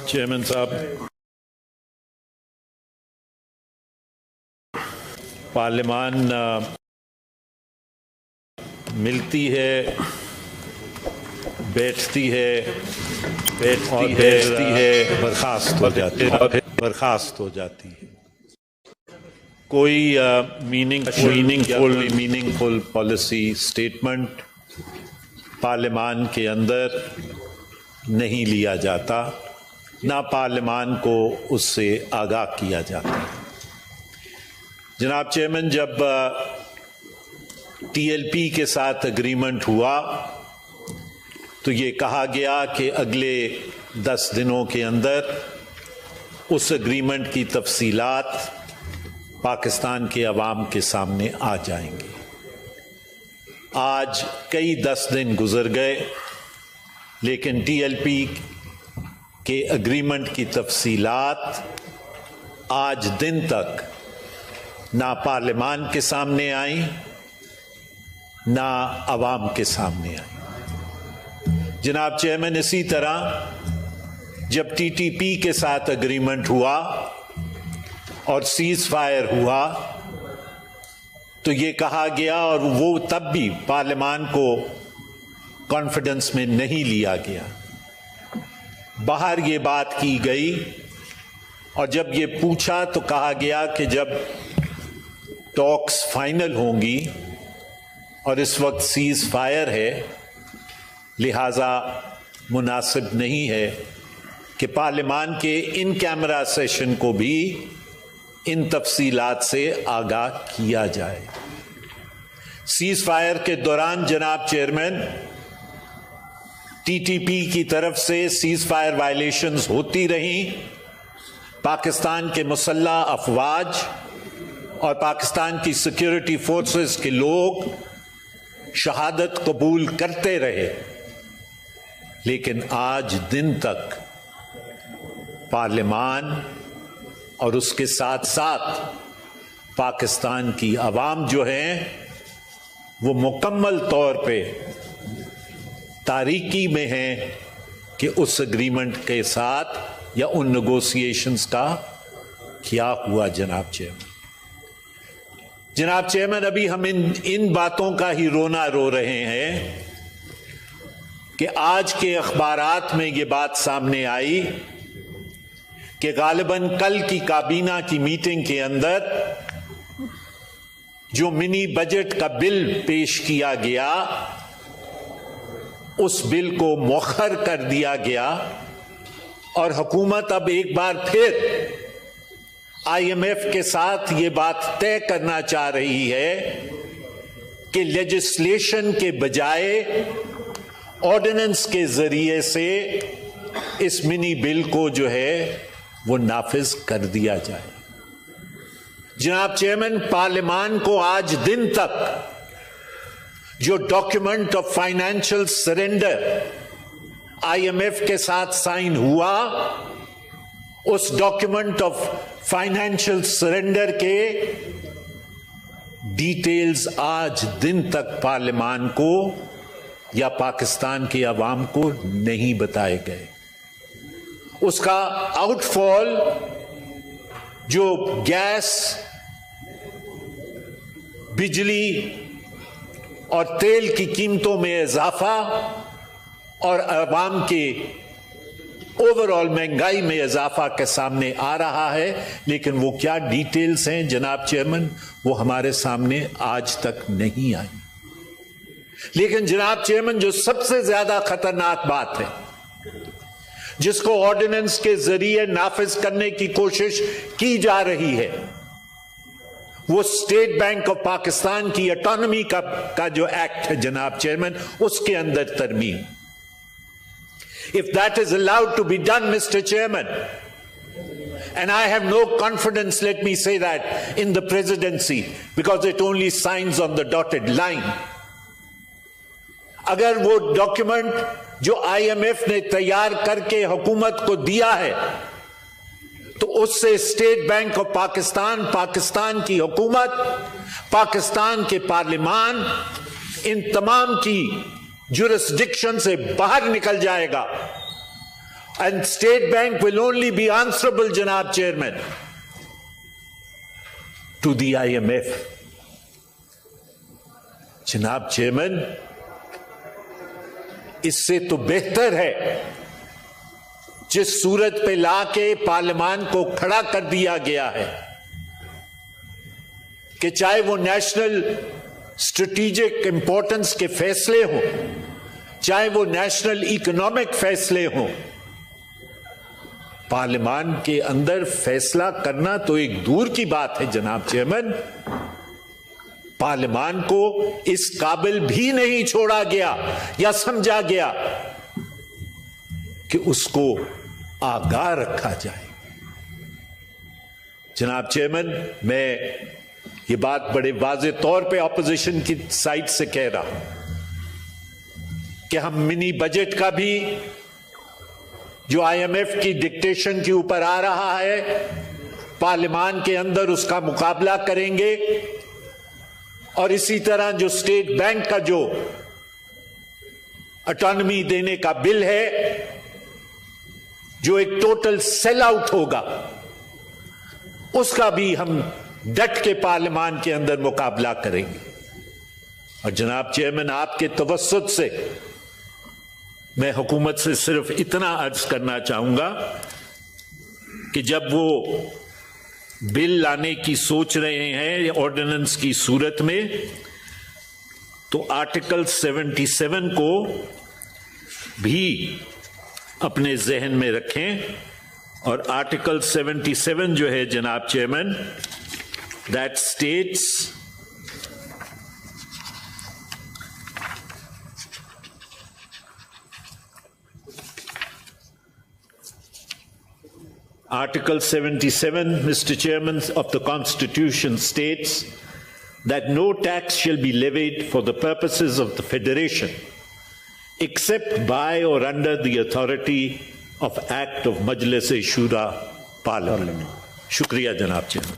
Chairman साहब, पार्लियामान मिलती है, बैठती है, बर्खास्त हो जाती है। कोई मीनिंगफुल पॉलिसी स्टेटमेंट पार्लियामान के अंदर नहीं लिया जाता, ना पार्लियामान को उससे आगाह किया जाता। जनाब चेयरमैन, जब टीएलपी के साथ एग्रीमेंट हुआ तो ये कहा गया कि अगले 10 दिनों के अंदर उस एग्रीमेंट की तफसीलात पाकिस्तान के अवाम के सामने आ जाएंगी। आज कई 10 दिन गुजर गए, लेकिन टीएलपी के एग्रीमेंट की तफसीलात आज दिन तक ना पार्लियामान के सामने आई, ना अवाम के सामने आई। जनाब चेयरमैन, इसी तरह जब टीटीपी के साथ एग्रीमेंट हुआ और सीज फायर हुआ तो ये कहा गया, और वो तब भी पार्लियामान को कॉन्फिडेंस में नहीं लिया गया। बाहर ये बात की गई और जब ये पूछा तो कहा गया कि जब टॉक्स फाइनल होंगी, और इस वक्त सीज फायर है, लिहाजा मुनासिब नहीं है कि पार्लियामान के इन कैमरा सेशन को भी इन तफसीलात से आगाह किया जाए। सीज फायर के दौरान जनाब चेयरमैन, टीटीपी की तरफ से सीज फायर वायलेशंस होती रहीं। पाकिस्तान के मुसल्लह अफवाज और पाकिस्तान की सिक्योरिटी फोर्सेस के लोग शहादत कबूल करते रहे, लेकिन आज दिन तक पार्लियामान और उसके साथ साथ पाकिस्तान की अवाम जो है वो मुकम्मल तौर पे तारीकी में है कि उस एग्रीमेंट के साथ या उन नेगोशिएशंस का क्या हुआ। जनाब चेयरमैन, अभी हम इन बातों का ही रोना रो रहे हैं कि आज के अखबारात में ये बात सामने आई कि गालिबन कल की काबीना की मीटिंग के अंदर जो मिनी बजट का बिल पेश किया गया, उस बिल को मौखर कर दिया गया और हुकूमत अब एक बार फिर आईएमएफ के साथ ये बात तय करना चाह रही है कि लेजिस्लेशन के बजाय ऑर्डिनेंस के जरिए से इस मिनी बिल को जो है वो नाफिज कर दिया जाए। जनाब चेयरमैन, पार्लियामान को आज दिन तक जो document of financial surrender IMF के साथ साइन हुआ, उस डॉक्यूमेंट ऑफ फाइनेंशियल सरेंडर के डिटेल्स आज दिन तक पार्लियामान को या पाकिस्तान के अवाम को नहीं बताए गए। उसका आउटफॉल, जो गैस, बिजली और तेल की कीमतों में इजाफा और अवाम के ओवरऑल महंगाई में इजाफा के सामने आ रहा है, लेकिन वो क्या डिटेल्स हैं जनाब चेयरमैन, वो हमारे सामने आज तक नहीं आई। लेकिन जनाब चेयरमैन, जो सबसे ज्यादा खतरनाक बात है, जिसको ऑर्डिनेंस के जरिए नाफिज करने की कोशिश की जा रही है, वो स्टेट बैंक ऑफ पाकिस्तान की ऑटोनॉमी का जो एक्ट है जनाब चेयरमैन, उसके अंदर तरमीम। If that is allowed to be done, Mr. Chairman, and I have no confidence, let me say that, in the presidency, because it only signs on the dotted line. अगर वो document जो IMF ने तैयार करके हुकूमत को दिया है, तो उससे state bank of Pakistan, Pakistan की हुकूमत, पाकिस्तान के पार्लियामान, इन तमाम की जुरिस्डिक्शन से बाहर निकल जाएगा And State Bank will only be answerable, Janab Chairman, to the IMF. जनाब चेयरमैन, इससे तो बेहतर है जिस सूरत पे लाके पार्लियामान को खड़ा कर दिया गया है कि चाहे वो नेशनल स्ट्रेटेजिक इंपॉर्टेंस के फैसले हों, चाहे वो नेशनल इकोनॉमिक फैसले हों, पार्लियामान के अंदर फैसला करना तो एक दूर की बात है जनाब चेयरमैन, पार्लियामान को इस काबिल भी नहीं छोड़ा गया या समझा गया कि उसको आगाह रखा जाए। जनाब चेयरमैन, मैं ये बात बड़े वाज़े तौर पे ऑपोजिशन की साइड से कह रहा हूं कि हम मिनी बजट का भी जो आईएमएफ की डिक्टेशन के ऊपर आ रहा है, पार्लियामान के अंदर उसका मुकाबला करेंगे। और इसी तरह जो स्टेट बैंक का जो ऑटोनॉमी देने का बिल है, जो एक टोटल सेल आउट होगा, उसका भी हम डट के पार्लियामान के अंदर मुकाबला करेंगे। और जनाब चेयरमैन, आपके तवस्सुत से मैं हुकूमत से सिर्फ इतना अर्ज करना चाहूंगा कि जब वो बिल लाने की सोच रहे हैं ऑर्डिनेंस की सूरत में, तो आर्टिकल 77 को भी अपने जहन में रखें। और आर्टिकल 77 जो है जनाब chairman, that states Article 77, Mr. Chairman, of the Constitution states that no tax shall be levied for the purposes of the Federation except by or under the authority of Act of Majlis-e-Shura Parliament. Shukriya, Janab Chairman.